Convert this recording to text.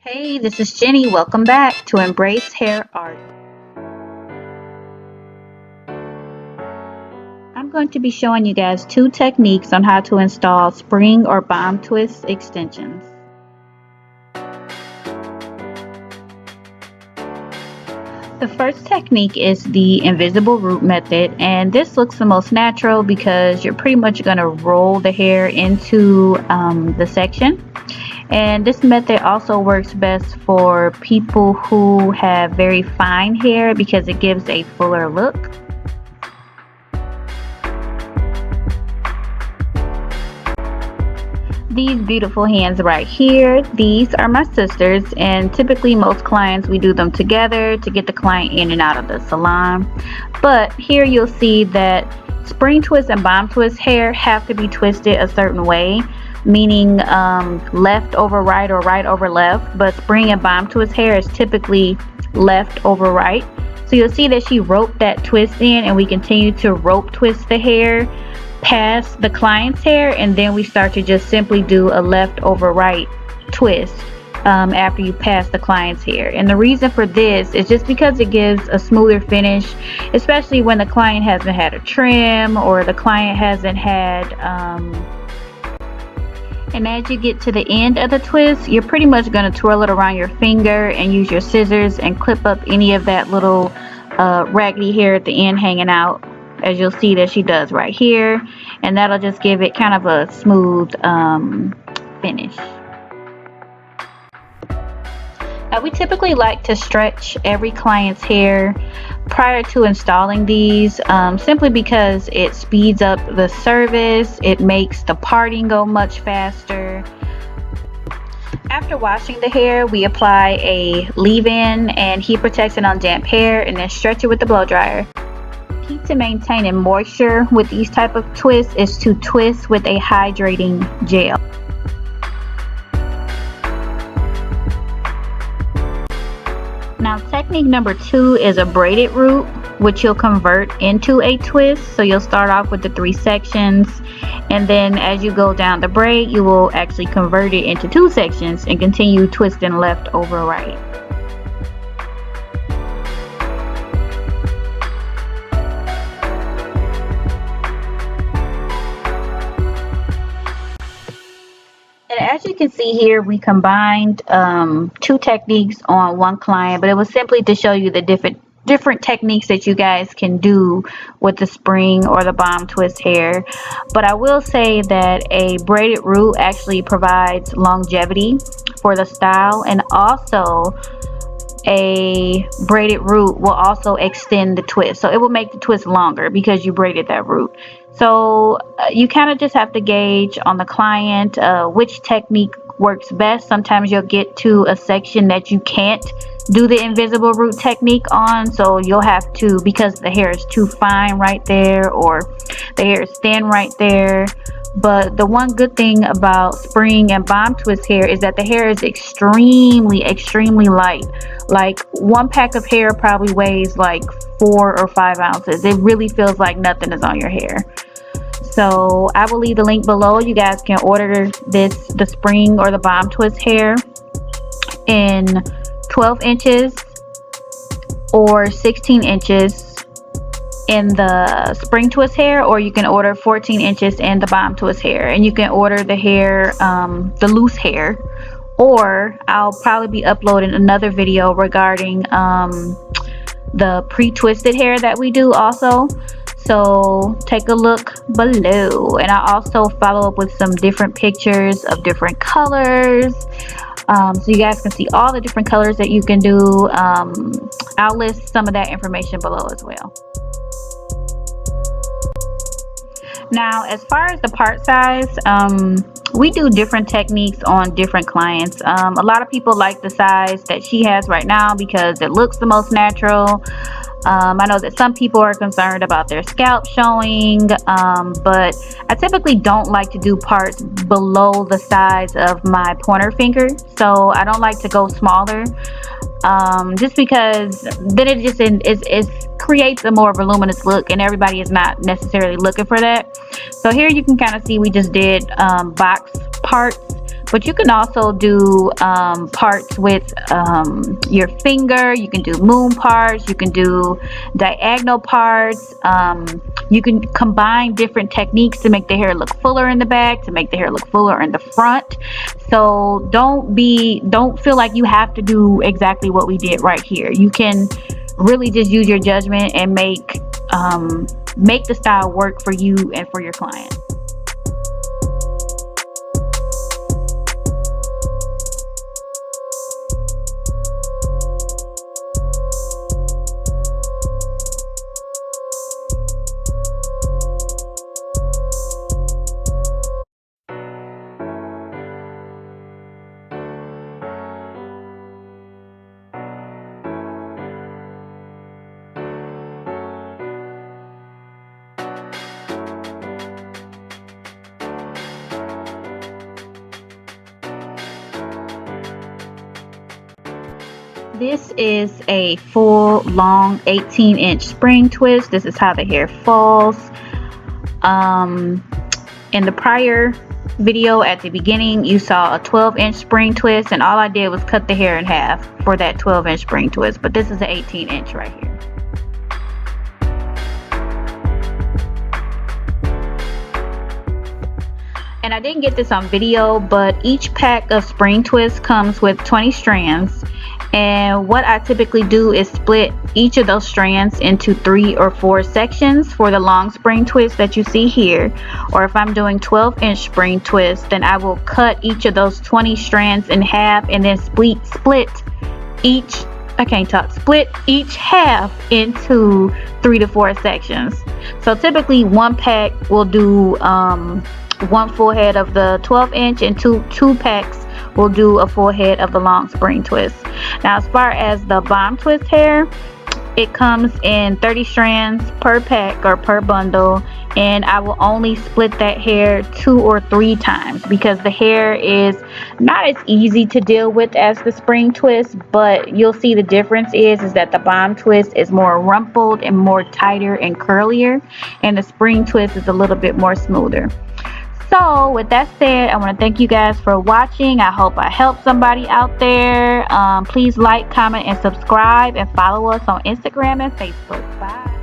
Hey, this is Jenny. Welcome back to Embrace Hair Art. I'm going to be showing you guys two techniques on how to install spring or bomb twist extensions. The first technique is the invisible root method, and this looks the most natural because you're pretty much going to roll the hair into the section. And this method also works best for people who have very fine hair because it gives a fuller look. These beautiful hands right here, these are my sisters, and typically most clients we do them together to get the client in and out of the salon. But here you'll see that spring twist and bomb twist hair have to be twisted a certain way, meaning left over right or right over left, but spring and bomb twist hair is typically left over right. So you'll see that she roped that twist in, and we continue to rope twist the hair past the client's hair, and then we start to just simply do a left over right twist after you pass the client's hair. And the reason for this is just because it gives a smoother finish, especially when the client hasn't had a trim or the client hasn't had and as you get to the end of the twist, you're pretty much going to twirl it around your finger and use your scissors and clip up any of that little raggedy hair at the end hanging out, as you'll see that she does right here, and that'll just give it kind of a smooth finish. Now, we typically like to stretch every client's hair prior to installing these, simply because it speeds up the service, it makes the parting go much faster. After washing the hair, we apply a leave-in and heat protection on damp hair, and then stretch it with the blow dryer. Key to maintaining moisture with these type of twists is to twist with a hydrating gel. Now, technique number 2 is a braided root, which you'll convert into a twist. So you'll start off with the 3 sections, and then as you go down the braid, you will actually convert it into 2 sections and continue twisting left over right. And as you can see here, we combined 2 techniques on one client, but it was simply to show you the different techniques that you guys can do with the spring or the bomb twist hair. But I will say that a braided root actually provides longevity for the style, and also a braided root will also extend the twist, so it will make the twist longer because you braided that root. So you kind of just have to gauge on the client which technique works best. Sometimes you'll get to a section that you can't do the invisible root technique on, so you'll have to, because the hair is too fine right there or the hair is thin right there. But the one good thing about spring and bomb twist hair is that the hair is extremely light. Like 1 pack of hair probably weighs like 4 or 5 ounces. It really feels like nothing is on your hair. So I will leave the link below. You guys can order the spring or the bomb twist hair in 12 inches or 16 inches in the spring twist hair, or you can order 14 inches in the bomb twist hair, and you can order the hair, the loose hair, or I'll probably be uploading another video regarding the pre-twisted hair that we do also. So take a look below, and I also follow up with some different pictures of different colors, so you guys can see all the different colors that you can do. I'll list some of that information below as well. Now, as far as the part size, we do different techniques on different clients. A lot of people like the size that she has right now because it looks the most natural. I know that some people are concerned about their scalp showing, but I typically don't like to do parts below the size of my pointer finger, so I don't like to go smaller, just because then it just it creates a more voluminous look, and everybody is not necessarily looking for that. So here you can kind of see we just did box parts, But you can also do parts with your finger. You can do moon parts. You can do diagonal parts. You can combine different techniques to make the hair look fuller in the back, to make the hair look fuller in the front. So don't feel like you have to do exactly what we did right here. You can really just use your judgment and make the style work for you and for your client. This is a full long 18-inch spring twist. This is how the hair falls. In the prior video at the beginning, you saw a 12-inch spring twist, and all I did was cut the hair in half for that 12-inch spring twist. But this is an 18-inch right here. And I didn't get this on video, but each pack of spring twists comes with 20 strands. And what I typically do is split each of those strands into 3 or 4 sections for the long spring twist that you see here. Or if I'm doing 12-inch spring twists, then I will cut each of those 20 strands in half and then split each half into 3 to 4 sections. So typically one pack will do one full head of the 12-inch, and two packs will do a full head of the long spring twist. Now, as far as the bomb twist hair, it comes in 30 strands per pack or per bundle, and I will only split that hair 2 or 3 times because the hair is not as easy to deal with as the spring twist. But you'll see the difference is that the bomb twist is more rumpled and more tighter and curlier, and the spring twist is a little bit more smoother. So with that said, I want to thank you guys for watching. I hope I helped somebody out there. Please like, comment, and subscribe, and follow us on Instagram and Facebook. Bye.